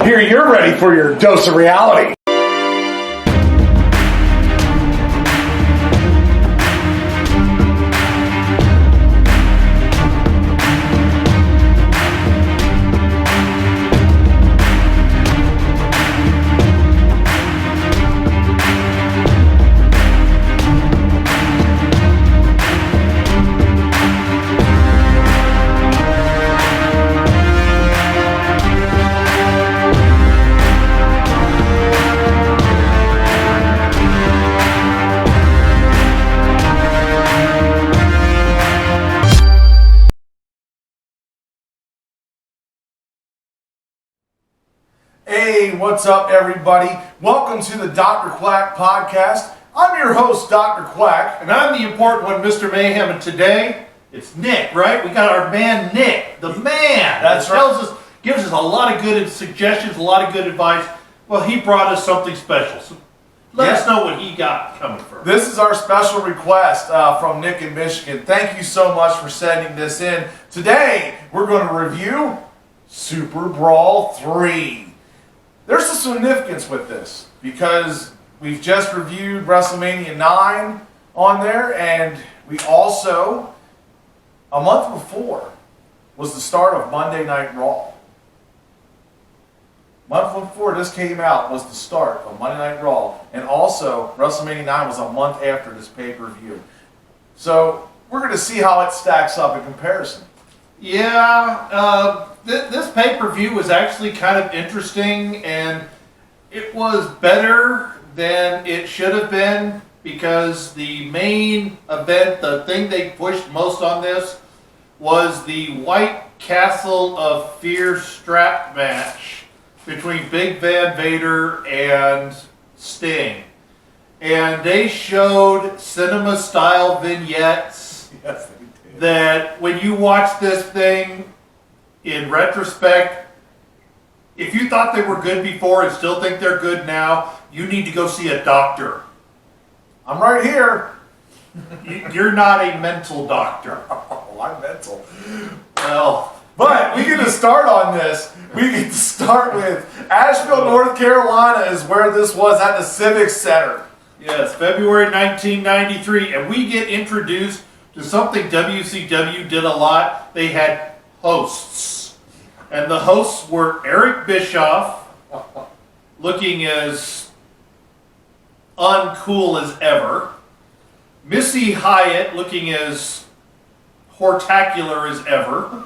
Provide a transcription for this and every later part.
hear you're ready for your dose of reality. Hey, what's up, everybody? Welcome to the Dr. Quack podcast. I'm your host, Dr. Quack. And I'm the important one, Mr. Mayhem. And today, it's Nick, right? We got our man, Nick, the man. That's right. Gives us a lot of good suggestions, a lot of good advice. Well, he brought us something special. So let us know what he got coming from. This is our special request from Nick in Michigan. Thank you so much for sending this in. Today, we're going to review Superbrawl 3. There's a significance with this because we've just reviewed WrestleMania 9 on there, and we also, a month before, was the start of Monday Night Raw. A month before this came out was the start of Monday Night Raw, and also WrestleMania 9 was a month after this pay-per-view. So we're going to see how it stacks up in comparison. Yeah, this pay-per-view was actually kind of interesting, and it was better than it should have been because the main event, the thing they pushed most on this, was the White Castle of Fear strap match between Big Van Vader and Sting. And they showed cinema-style vignettes. Yes. That when you watch this thing in retrospect, if you thought they were good before and still think they're good now, you need to go see a doctor. I'm right here. You're not a mental doctor. Oh, I'm mental. Well, but we get to start on this. We get to start with Asheville, North Carolina is where this was at the Civic Center. Yes, February 1993, and we get introduced to something WCW did a lot. They had hosts. And the hosts were Eric Bischoff, looking as uncool as ever. Missy Hyatt, looking as hortacular as ever.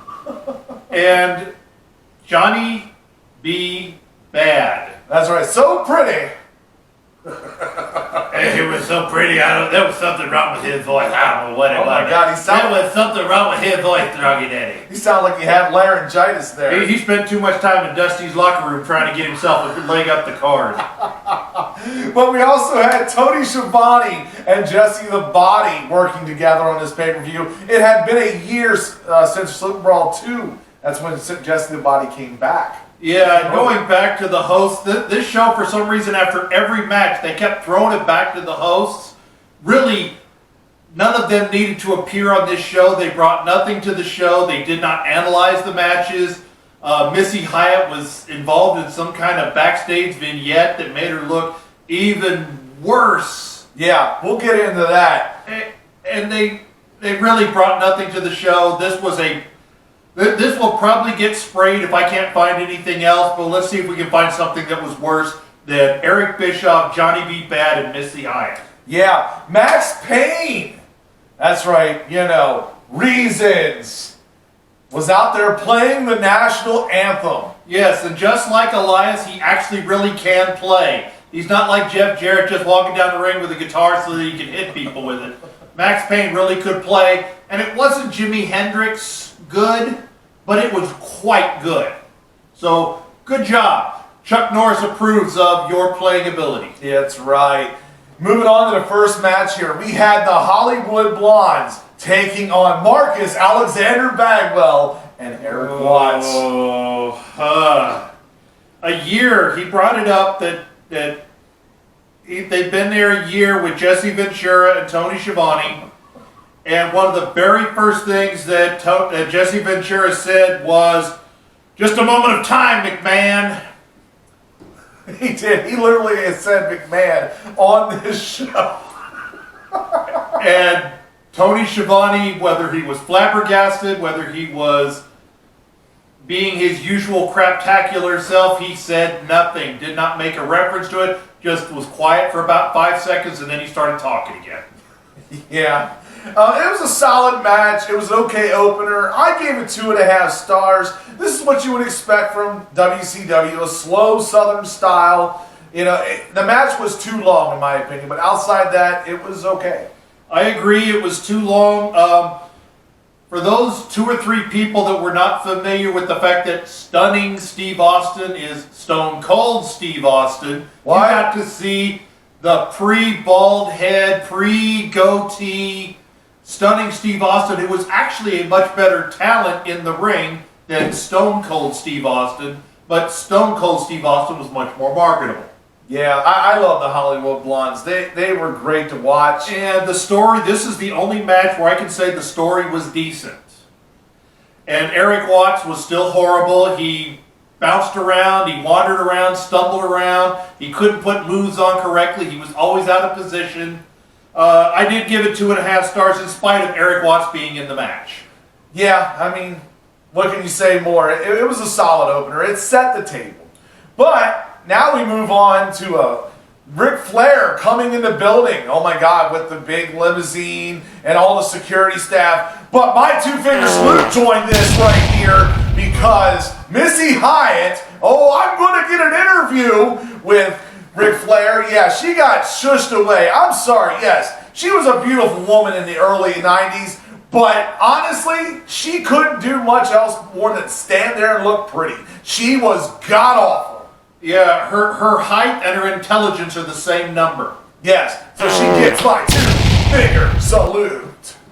And Johnny B. Bad. That's right. So pretty. He was so pretty. There was something wrong with his voice. I don't know what it was. Oh my God, there was something wrong with his voice, Druggy Daddy. He sounded like he had laryngitis there. He spent too much time in Dusty's locker room trying to get himself a leg up the card. But we also had Tony Schiavone and Jesse the Body working together on this pay-per-view. It had been a year since Superbrawl 2. That's when Jesse the Body came back. Yeah, and going back to the hosts, this show, for some reason, after every match, they kept throwing it back to the hosts. Really, none of them needed to appear on this show. They brought nothing to the show. They did not analyze the matches. Missy Hyatt was involved in some kind of backstage vignette that made her look even worse. Yeah, we'll get into that. And they really brought nothing to the show. This will probably get sprayed if I can't find anything else, but let's see if we can find something that was worse than Eric Bischoff, Johnny B. Bad, and Missy Hyatt. Yeah, Max Payne. That's right, Reasons. Was out there playing the national anthem. Yes, and just like Elias, he actually really can play. He's not like Jeff Jarrett just walking down the ring with a guitar so that he can hit people with it. Max Payne really could play, and it wasn't Jimi Hendrix good, but it was quite good. So, good job. Chuck Norris approves of your playing ability. That's right. Moving on to the first match here, we had the Hollywood Blondes taking on Marcus Alexander Bagwell and Eric Watts. A year, he brought it up that they've been there a year with Jesse Ventura and Tony Schiavone. And one of the very first things that Jesse Ventura said was, "Just a moment of time, McMahon." He did. He literally has said McMahon on this show. And Tony Schiavone, whether he was flabbergasted, whether he was being his usual craptacular self, he said nothing, did not make a reference to it, just was quiet for about 5 seconds, and then he started talking again. Yeah. It was a solid match. It was an okay opener. I gave it 2.5 stars. This is what you would expect from WCW, a slow Southern style. You know, the match was too long, in my opinion, but outside that, it was okay. I agree, it was too long. For those 2 or 3 people that were not familiar with the fact that Stunning Steve Austin is Stone Cold Steve Austin, What? you got to see the pre-bald head, pre-goatee Stunning Steve Austin, who was actually a much better talent in the ring than Stone Cold Steve Austin, but Stone Cold Steve Austin was much more marketable. Yeah, I love the Hollywood Blondes. They were great to watch. And the story, this is the only match where I can say the story was decent. And Eric Watts was still horrible. He bounced around, he wandered around, stumbled around. He couldn't put moves on correctly. He was always out of position. I did give it 2.5 stars in spite of Eric Watts being in the match. Yeah, I mean, what can you say more? It was a solid opener. It set the table. But now we move on to Ric Flair coming in the building. Oh my God, with the big limousine and all the security staff. But my two-finger salute joined this right here because Missy Hyatt, I'm going to get an interview with Ric Flair. Yeah, she got shushed away. I'm sorry, yes. She was a beautiful woman in the early 90s. But honestly, she couldn't do much else more than stand there and look pretty. She was god-awful. Yeah, her height and her intelligence are the same number. Yes, so she gets my two-finger salute.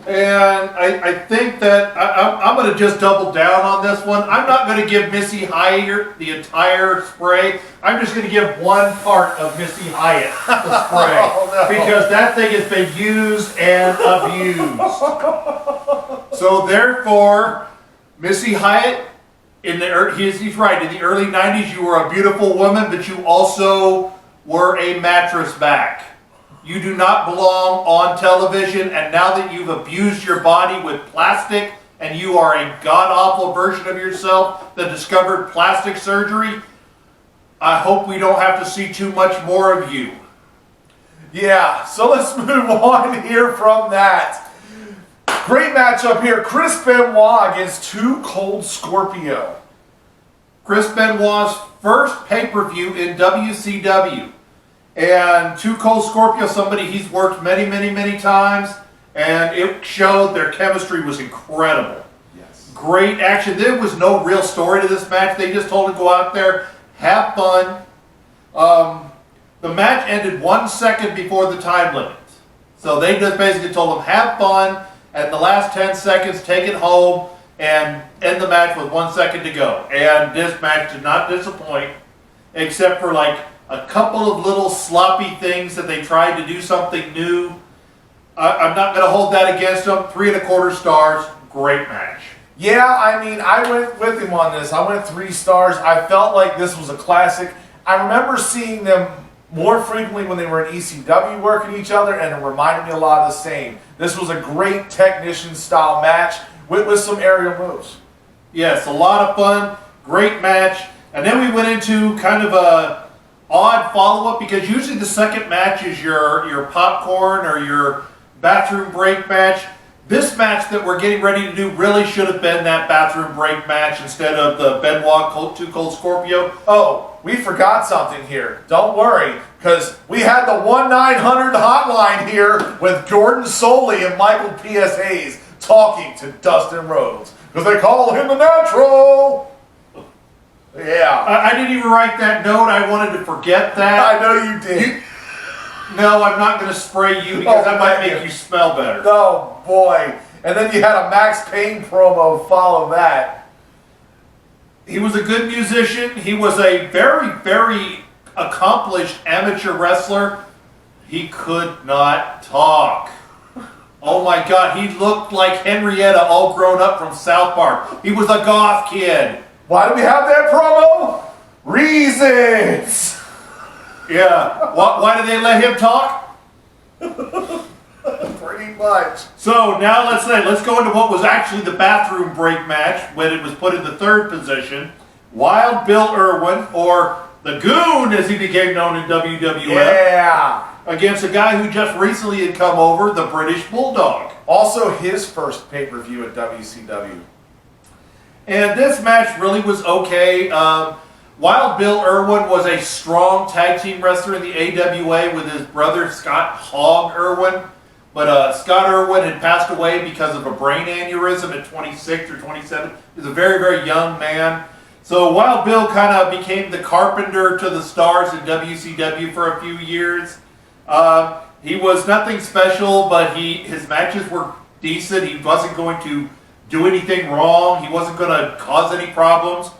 And I think that I'm going to just double down on this one. I'm not going to give Missy Hyatt the entire spray. I'm just going to give one part of Missy Hyatt the spray. Oh, no. Because that thing has been used and abused. So therefore, Missy Hyatt, he's right, in the early 90s you were a beautiful woman, but you also were a mattress back. You do not belong on television, and now that you've abused your body with plastic and you are a god-awful version of yourself that discovered plastic surgery, I hope we don't have to see too much more of you. Yeah, so let's move on here from that. Great matchup here. Chris Benoit against Too Cold Scorpio. Chris Benoit's first pay-per-view in WCW. And Too Cold Scorpio, somebody he's worked many, many, many times, and it showed their chemistry was incredible. Yes. Great action. There was no real story to this match. They just told him to go out there, have fun. The match ended 1 second before the time limit. So they just basically told him, have fun, and the last 10 seconds, take it home, and end the match with 1 second to go. And this match did not disappoint, except for like a couple of little sloppy things that they tried to do something new. I'm not going to hold that against them. 3.25 stars. Great match. Yeah, I mean, I went with him on this. I went 3 stars. I felt like this was a classic. I remember seeing them more frequently when they were in ECW working each other, and it reminded me a lot of the same. This was a great technician-style match with some aerial moves. Yes, a lot of fun. Great match. And then we went into kind of a odd follow-up, because usually the second match is your popcorn or your bathroom break match. This match that we're getting ready to do really should have been that bathroom break match instead of the Benoit Too Cold Scorpio. Oh, we forgot something here. Don't worry, because we had the 1-900 hotline here with Jordan Soley and Michael P.S. Hayes talking to Dustin Rhodes, because they call him the Natural. Yeah. I didn't even write that note. I wanted to forget that. I know you did. No, I'm not going to spray you because that might make you smell better. Oh, boy. And then you had a Max Payne promo follow that. He was a good musician. He was a very, very accomplished amateur wrestler. He could not talk. Oh my God, he looked like Henrietta all grown up from South Park. He was a goth kid. Why do we have that promo? Reasons. Yeah. Why did they let him talk? Pretty much. So now let's go into what was actually the bathroom break match when it was put in the third position. Wild Bill Irwin, or the Goon as he became known in WWF. Yeah. Against a guy who just recently had come over, the British Bulldog. Also his first pay-per-view at WCW. And this match really was okay. Wild Bill Irwin was a strong tag team wrestler in the AWA with his brother Scott Hogg Irwin. But Scott Irwin had passed away because of a brain aneurysm at 26 or 27. He was a very, very young man. So Wild Bill kind of became the carpenter to the stars in WCW for a few years. He was nothing special, but his matches were decent. He wasn't going to do anything wrong. He wasn't going to cause any problems.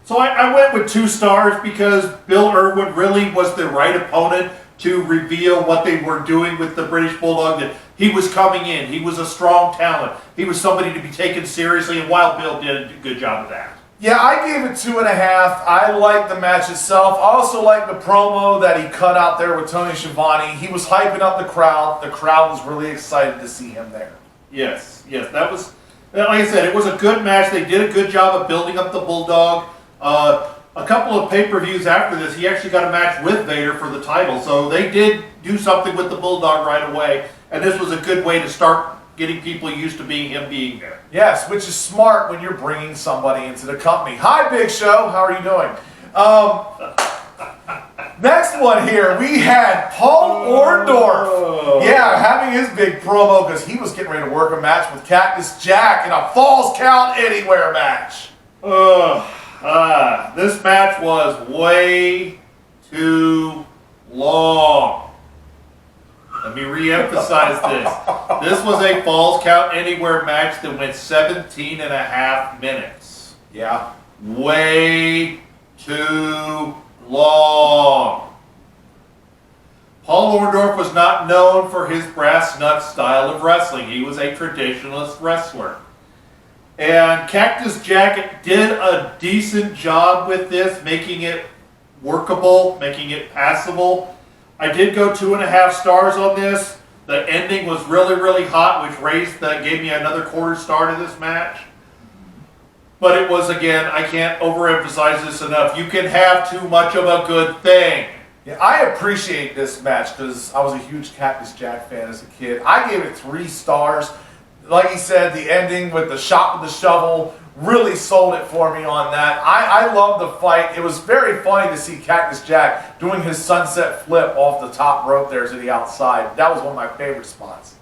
So I went with 2 stars because Bill Irwin really was the right opponent to reveal what they were doing with the British Bulldog, that he was coming in. He was a strong talent. He was somebody to be taken seriously, and Wild Bill did a good job of that. Yeah, I gave it 2.5. I liked the match itself. I also liked the promo that he cut out there with Tony Schiavone. He was hyping up the crowd. The crowd was really excited to see him there. Yes, that was, like I said, it was a good match. They did a good job of building up the Bulldog. A couple of pay-per-views after this, he actually got a match with Vader for the title. So they did do something with the Bulldog right away. And this was a good way to start getting people used to him being there. Yes, which is smart when you're bringing somebody into the company. Hi, Big Show. How are you doing? Next one here, we had Paul Orndorff. Yeah, having his big promo because he was getting ready to work a match with Cactus Jack in a Falls Count Anywhere match. This match was way too long. Let me re-emphasize this. This was a Falls Count Anywhere match that went 17.5 minutes. Yeah. Way too long. Paul Orndorff was not known for his brass nut style of wrestling. He was a traditionalist wrestler. And Cactus Jack did a decent job with this, making it workable, making it passable. I did go 2.5 stars on this. The ending was really, really hot, which gave me another quarter star to this match. But it was, again, I can't overemphasize this enough. You can have too much of a good thing. Yeah, I appreciate this match because I was a huge Cactus Jack fan as a kid. I gave it 3 stars. Like he said, the ending with the shot with the shovel really sold it for me on that. I love the fight. It was very funny to see Cactus Jack doing his sunset flip off the top rope there to the outside. That was one of my favorite spots.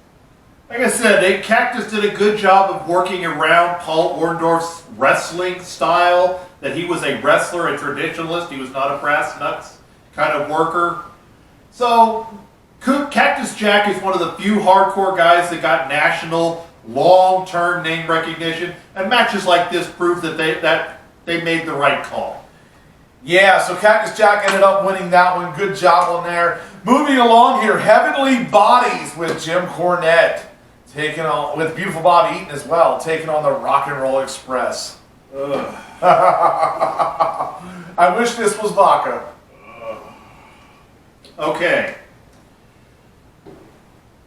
Like I said, Cactus did a good job of working around Paul Orndorff's wrestling style, that he was a wrestler, a traditionalist. He was not a brass nuts kind of worker. So Cactus Jack is one of the few hardcore guys that got national long-term name recognition, and matches like this prove that they made the right call. Yeah, so Cactus Jack ended up winning that one. Good job on there. Moving along here, Heavenly Bodies with Jim Cornette, taking on, with Beautiful Bobby Eaton as well, taking on the Rock and Roll Express. I wish this was vodka. Okay.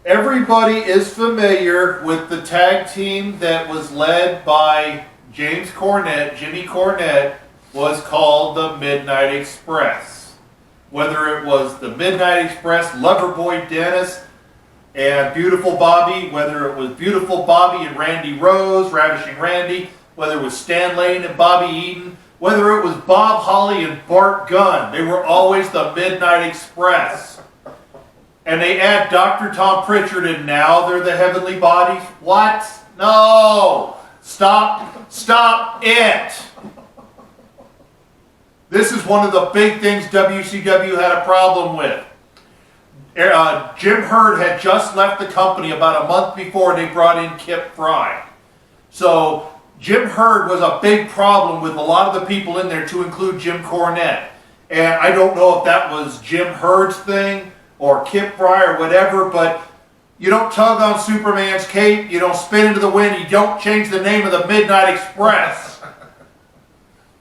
Everybody is familiar with the tag team that was led by James Cornette. Jimmy Cornette was called the Midnight Express. Whether it was the Midnight Express, Loverboy Dennis, and Beautiful Bobby, whether it was Beautiful Bobby and Randy Rose, Ravishing Randy, whether it was Stan Lane and Bobby Eaton, whether it was Bob Holly and Bart Gunn, they were always the Midnight Express. And they add Dr. Tom Pritchard, and now they're the Heavenly Bodies. What? No! Stop it! This is one of the big things WCW had a problem with. Jim Herd had just left the company about a month before they brought in Kip Fry. So Jim Herd was a big problem with a lot of the people in there, to include Jim Cornette. And I don't know if that was Jim Herd's thing or Kip Fry or whatever, but you don't tug on Superman's cape, you don't spin into the wind, you don't change the name of the Midnight Express.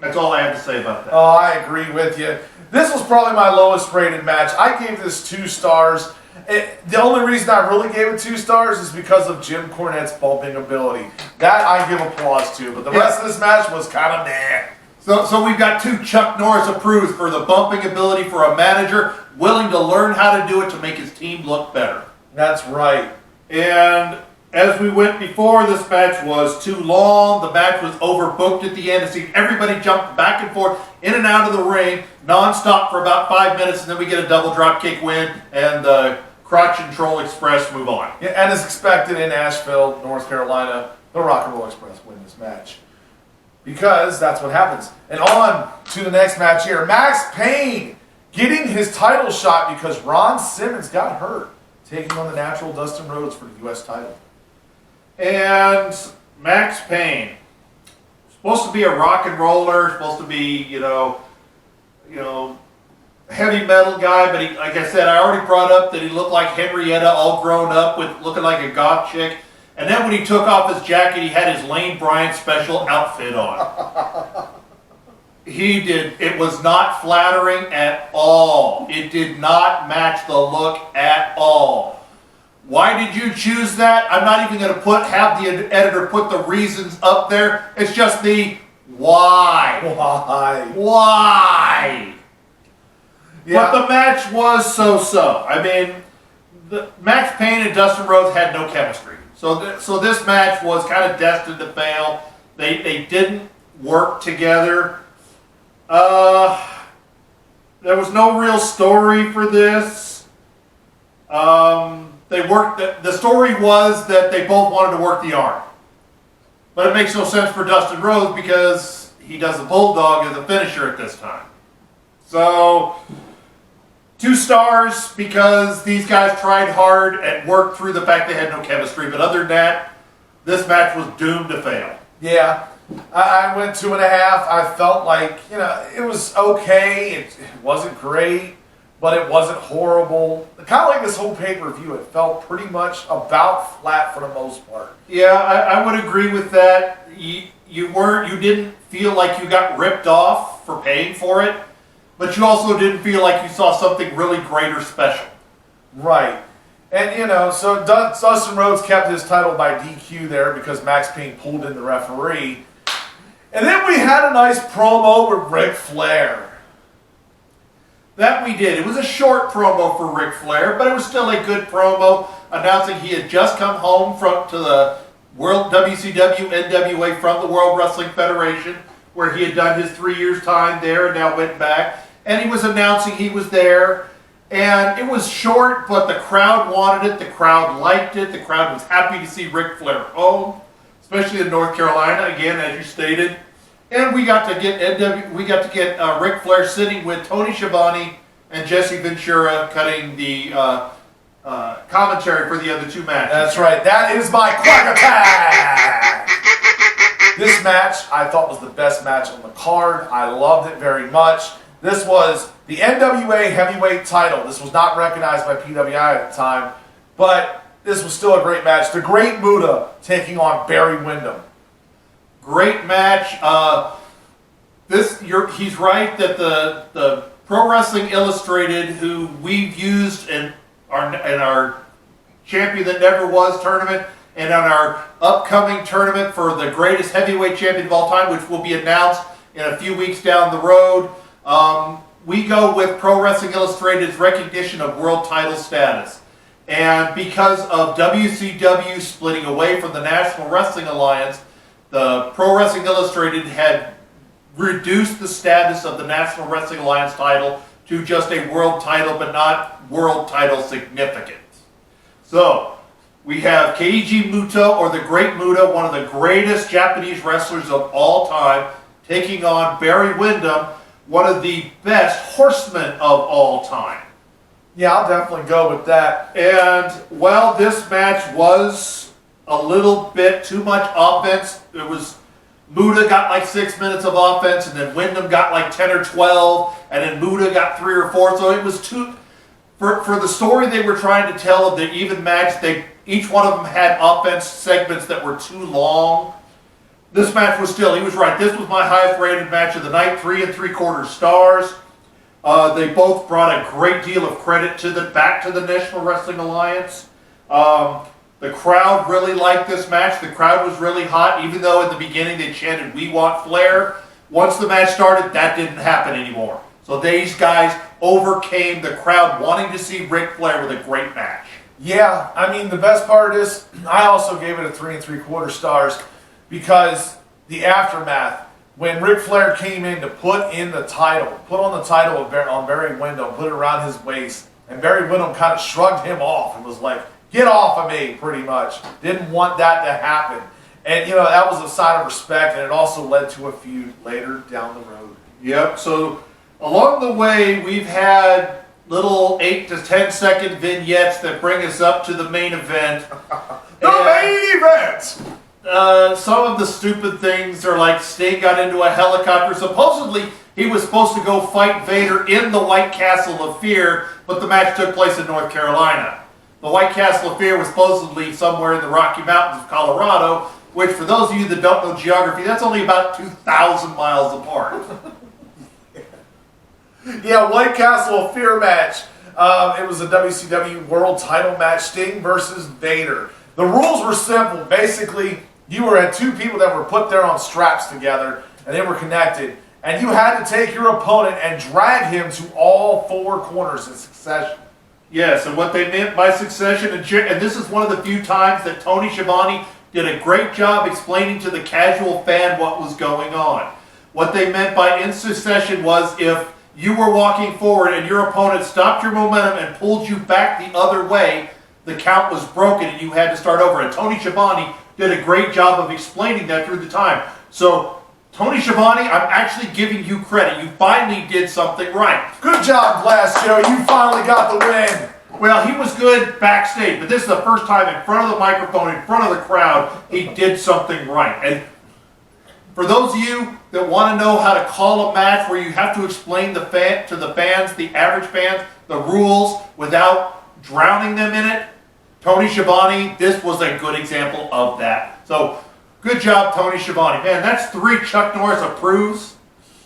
That's all I have to say about that. Oh, I agree with you. This was probably my lowest rated match. I gave this 2 stars. The only reason I really gave it 2 stars is because of Jim Cornette's bumping ability. That I give applause to, but the rest of this match was kind of meh. So we've got 2 Chuck Norris approved for the bumping ability for a manager willing to learn how to do it to make his team look better. That's right. And as we went before, this match was too long. The match was overbooked at the end. It seemed everybody jumped back and forth, in and out of the ring, nonstop for about 5 minutes, and then we get a double drop kick win, and the Crotch and Troll Express move on. Yeah, and as expected in Asheville, North Carolina, the Rock and Roll Express win this match. Because that's what happens. And on to the next match here. Max Payne getting his title shot because Ron Simmons got hurt, taking on the Natural Dustin Rhodes for the U.S. title. And Max Payne, supposed to be a rock and roller, supposed to be, you know, heavy metal guy, but he, like I said, I already brought up that he looked like Henrietta all grown up with looking like a goth chick. And then when he took off his jacket, he had his Lane Bryant special outfit on. He did. It was not flattering at all. It did not match the look at all. Why did you choose that? I'm not even going to have the editor put the reasons up there. It's just the why. Why? Yeah. But the match was so-so. I mean, Max Payne and Dustin Rhodes had no chemistry. So this match was kind of destined to fail. They didn't work together. There was no real story for this. They worked. The story was that they both wanted to work the arm, but it makes no sense for Dustin Rhodes because he does the bulldog as a finisher at this time. So 2 stars because these guys tried hard and worked through the fact they had no chemistry. But other than that, this match was doomed to fail. Yeah, I went 2.5. I felt like, it was okay. It wasn't great, but it wasn't horrible. Kind of like this whole pay-per-view. It felt pretty much about flat for the most part. Yeah, I would agree with that. You didn't feel like you got ripped off for paying for it. But you also didn't feel like you saw something really great or special. Right. And, so Dustin Rhodes kept his title by DQ there because Max Payne pulled in the referee. And then we had a nice promo with Ric Flair. That we did. It was a short promo for Ric Flair, but it was still a good promo announcing he had just come home to the World WCW NWA from the World Wrestling Federation, where he had done his 3 years time there and now went back. And he was announcing he was there. And it was short, but the crowd wanted it. The crowd liked it. The crowd was happy to see Ric Flair home, especially in North Carolina, again, as you stated. And we got to get Ric Flair sitting with Tony Schiavone and Jesse Ventura cutting the commentary for the other 2 matches. That's right. That is my Quack Attack! This match, I thought, was the best match on the card. I loved it very much. This was the NWA Heavyweight title. This was not recognized by PWI at the time, but this was still a great match. The Great Muta taking on Barry Windham. Great match. He's right that the Pro Wrestling Illustrated, who we've used in our Champion That Never Was tournament, and on our upcoming tournament for the greatest heavyweight champion of all time, which will be announced in a few weeks down the road, we go with Pro Wrestling Illustrated's recognition of world title status. And because of WCW splitting away from the National Wrestling Alliance, the Pro Wrestling Illustrated had reduced the status of the National Wrestling Alliance title to just a world title, but not world title significant. So, we have Keiji Muto, or the Great Muta, one of the greatest Japanese wrestlers of all time, taking on Barry Windham, one of the best horsemen of all time. Yeah, I'll definitely go with that. And, well, this match was a little bit too much offense. It was, Muta got like 6 minutes of offense, and then Windham got like 10 or 12, and then Muta got 3 or 4. So it was too, for the story they were trying to tell of the even match, each one of them had offense segments that were too long. This match was still, he was right, this was my highest rated match of the night, 3 3/4 stars. They both brought a great deal of credit back to the National Wrestling Alliance. The crowd really liked this match. The crowd was really hot, even though in the beginning they chanted, "We want Flair." Once the match started, that didn't happen anymore. So these guys overcame the crowd wanting to see Ric Flair with a great match. Yeah, I mean, the best part is, I also gave it a 3 3/4 stars because the aftermath, when Ric Flair came in to put on the title on Barry Windham, put it around his waist, and Barry Windham kind of shrugged him off and was like, "Get off of me," pretty much. Didn't want that to happen. And, you know, that was a sign of respect, and it also led to a feud later down the road. Yep, so along the way, we've had little 8 to 10 second vignettes that bring us up to the main event. The main event! Some of the stupid things are like Sting got into a helicopter. Supposedly, he was supposed to go fight Vader in the White Castle of Fear, but the match took place in North Carolina. The White Castle of Fear was supposedly somewhere in the Rocky Mountains of Colorado, which, for those of you that don't know geography, that's only about 2,000 miles apart. Yeah, White Castle of Fear match. It was a WCW World Title match, Sting versus Vader. The rules were simple. Basically, you had two people that were put there on straps together, and they were connected. And you had to take your opponent and drag him to all four corners in succession. Yes, and what they meant by succession, and this is one of the few times that Tony Schiavone did a great job explaining to the casual fan what was going on. What they meant by in succession was if you were walking forward and your opponent stopped your momentum and pulled you back the other way, the count was broken and you had to start over. And Tony Schiavone did a great job of explaining that through the time. So, Tony Schiavone, I'm actually giving you credit. You finally did something right. Good job, Glass Joe. You finally got the win. Well, he was good backstage, but this is the first time in front of the microphone, in front of the crowd, he did something right. And for those of you that want to know how to call a match where you have to explain to the fans, the average fans, the rules without drowning them in it, Tony Schiavone, this was a good example of that. So, good job, Tony Schiavone. Man, that's 3 Chuck Norris approves.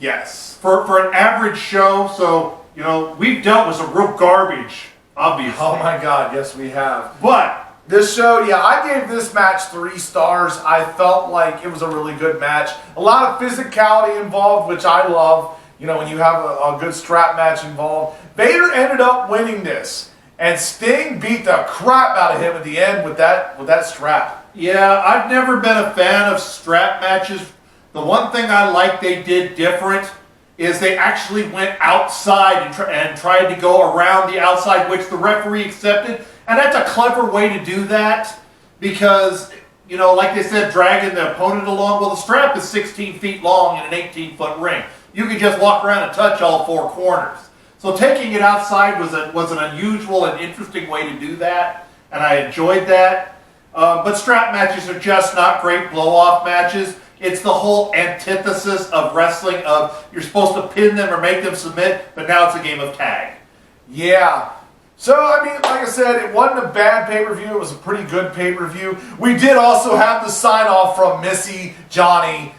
Yes. For an average show, so, you know, we've dealt with some real garbage, obviously. Oh my God, yes we have. But this show, yeah, I gave this match 3 stars. I felt like it was a really good match. A lot of physicality involved, which I love. You know, when you have a good strap match involved. Vader ended up winning this. And Sting beat the crap out of him at the end with that strap. yeah, I've never been a fan of strap matches. The one thing I like they did different is they actually went outside and tried to go around the outside, which the referee accepted. And that's a clever way to do that because, you know, like they said, dragging the opponent along. Well, the strap is 16 feet long in an 18-foot ring. You can just walk around and touch all 4 corners. So taking it outside was an unusual and interesting way to do that, and I enjoyed that. But strap matches are just not great blow-off matches. It's the whole antithesis of wrestling of you're supposed to pin them or make them submit, but now it's a game of tag. Yeah. So, I mean, like I said, it wasn't a bad pay-per-view. It was a pretty good pay-per-view. We did also have the sign-off from Missy, Johnny,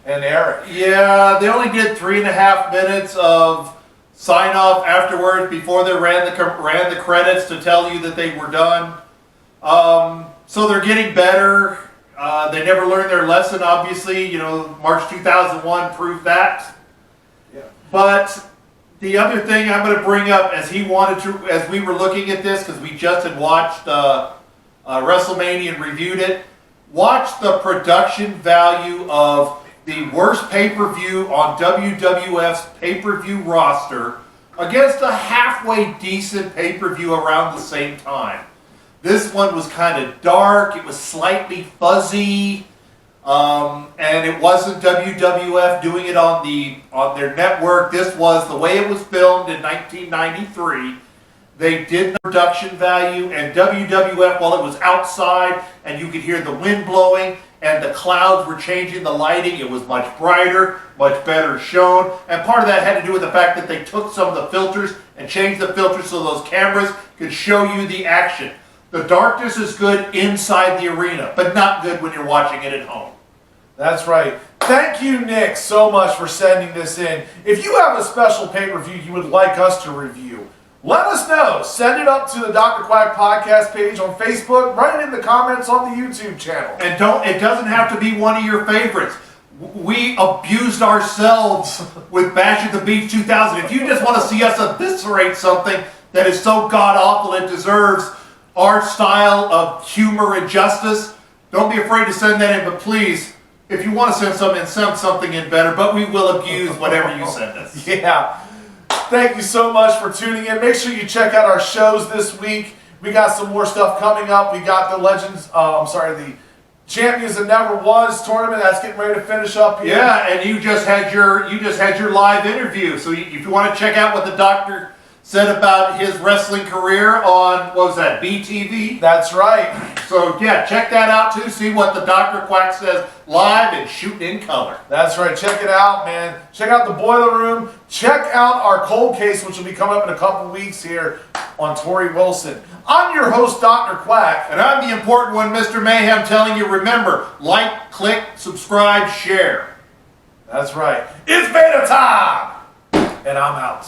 and Eric. Yeah, they only did 3.5 minutes of sign-off afterwards before they ran the credits to tell you that they were done. So they're getting better. They never learned their lesson, obviously. You know, March 2001 proved that. Yeah. But the other thing I'm going to bring up, as we were looking at this, because we just had watched WrestleMania and reviewed it, watch the production value of the worst pay-per-view on WWF's pay-per-view roster against a halfway decent pay-per-view around the same time. This one was kind of dark, it was slightly fuzzy, and it wasn't WWF doing it on their network. This was the way it was filmed in 1993. They did the production value, and WWF, while it was outside and you could hear the wind blowing and the clouds were changing the lighting, it was much brighter, much better shown. And part of that had to do with the fact that they took some of the filters and changed the filters so those cameras could show you the action. The darkness is good inside the arena, but not good when you're watching it at home. That's right. Thank you, Nick, so much for sending this in. If you have a special pay-per-view you would like us to review, let us know. Send it up to the Dr. Quack podcast page on Facebook. Write it in the comments on the YouTube channel. And it doesn't have to be one of your favorites. We abused ourselves with Bash at the Beach 2000. If you just want to see us eviscerate something that is so god-awful it deserves our style of humor and justice, don't be afraid to send that in. But please, if you want to send something in better, but we will abuse whatever you send us. Yeah. Thank you so much for tuning in. Make sure you check out our shows this week. We got some more stuff coming up. We got the the Champions That Never Was tournament that's getting ready to finish up here. Yeah, and you just had your live interview. So if you want to check out what the doctor said about his wrestling career on, what was that, BTV? That's right. So yeah, check that out too. See what the Dr. Quack says live and shooting in color. That's right. Check it out, man. Check out the Boiler Room. Check out our cold case, which will be coming up in a couple weeks here on Tori Wilson. I'm your host, Dr. Quack. And I'm the important one, Mr. Mayhem, telling you, remember, like, click, subscribe, share. That's right. It's Vader time! And I'm out.